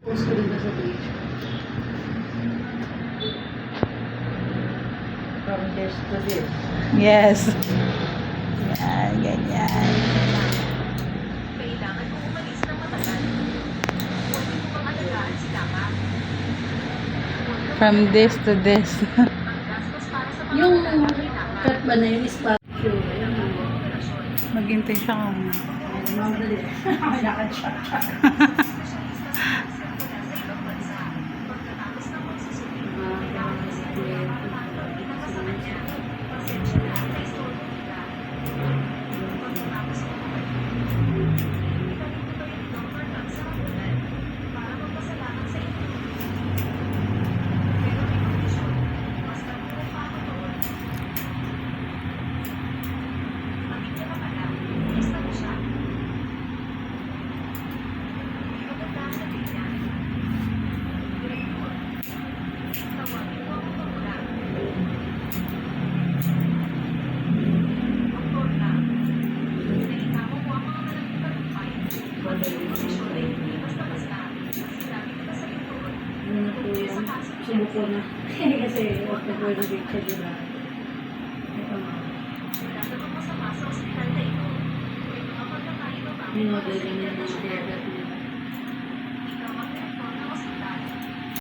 Post ko dito sa page. From this to this. Yes. Yan, ganyan. Kailangan mo umalis ng matagal. Huwag mo pang alagaan si Lama. From this to this. Ang gastos para sa Yung pangangalaga kay Lama. cut ba na yun is picture. Ayan mo. Maghintay siya kung... Madali. Lakad siya. Subuko na. Kasi okay ko yung picture, diba? Ito nga. Minodel yun yung mga